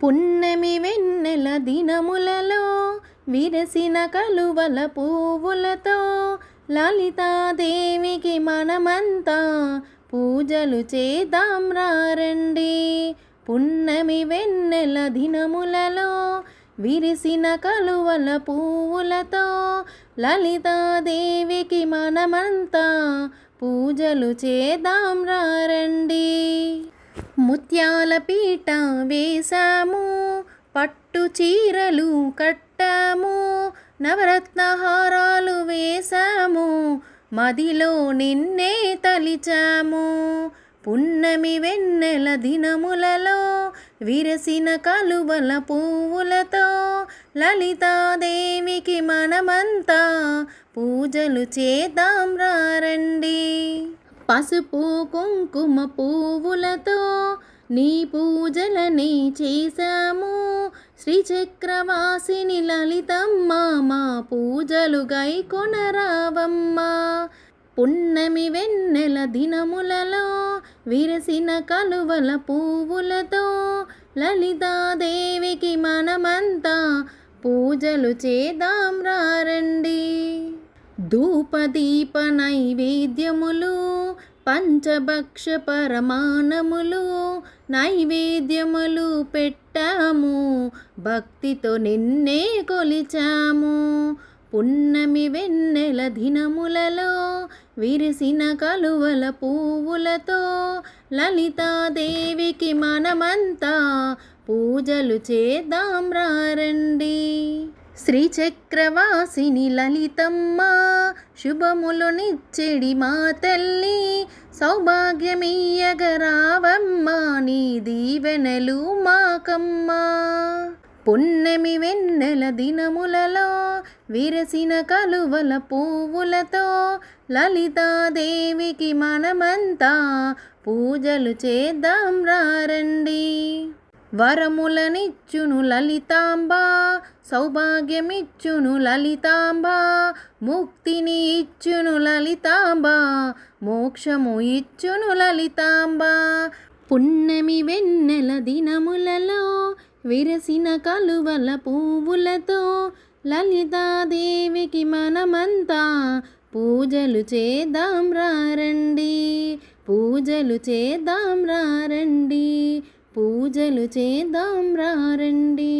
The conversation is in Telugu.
పున్నమి వెన్నెల దినములలో విరసిన కలువల పువ్వులతో లలితాదేవికి మనమంతా పూజలు చేద్దాం రండి. పున్నమి వెన్నెల దినములలో విరిసిన కలువల పువ్వులతో లలితాదేవికి మనమంతా పూజలు చేద్దాం రండి. ముత్యాల పీట వేశాము, పట్టు చీరలు కట్టాము, నవరత్నహారాలు వేశాము, మదిలో నిన్నే తలిచాము. పున్నమి వెన్నెల దినములలో విరసిన కలువల పువ్వులతో లలితాదేవికి మనమంతా పూజలు చేద్దాం రండి. పసుపు కుంకుమ పువ్వులతో నీ పూజలని చేశాము, శ్రీచక్రవాసిని లలితమ్మ మా పూజలు గైకొనరావమ్మ. పున్నమి వెన్నెల దినములలో విరసిన కలువల పువ్వులతో లలితాదేవికి మనమంతా పూజలు చేద్దాం రండి. ధూపదీప నైవేద్యములు, పంచభక్ష పరమాణములు నైవేద్యములు పెట్టాము, భక్తితో నిన్నే కొలిచాము. పున్నమి వెన్నెల దినములలో విరిసిన కలువల పువ్వులతో లలితాదేవికి మనమంతా పూజలు చేద్దాం రండి. శ్రీచక్రవాసిని లలితమ్మ శుభములునిచ్చెడి మా తల్లి, సౌభాగ్యమియ్యగరావమ్మ నీ దీవెనలు మాకమ్మ. పున్నమి వెన్నెల దినములలో విరసిన కలువల పువ్వులతో లలితాదేవికి మనమంతా పూజలు చేద్దాం రండి. వరములనిచ్చును లలితాంబ, సౌభాగ్యమిచ్చును లలితాంబ, ముక్తిని ఇచ్చును లలితాంబ, మోక్షము ఇచ్చును లలితాంబ. పున్నమి వెన్నెల దినములలో విరసిన కలువల పువ్వులతో లలితాదేవికి మనమంతా పూజలు చేద్దాం రండి. పూజలు చేద్దాం రండి. పూజలు చేద్దాం రండి.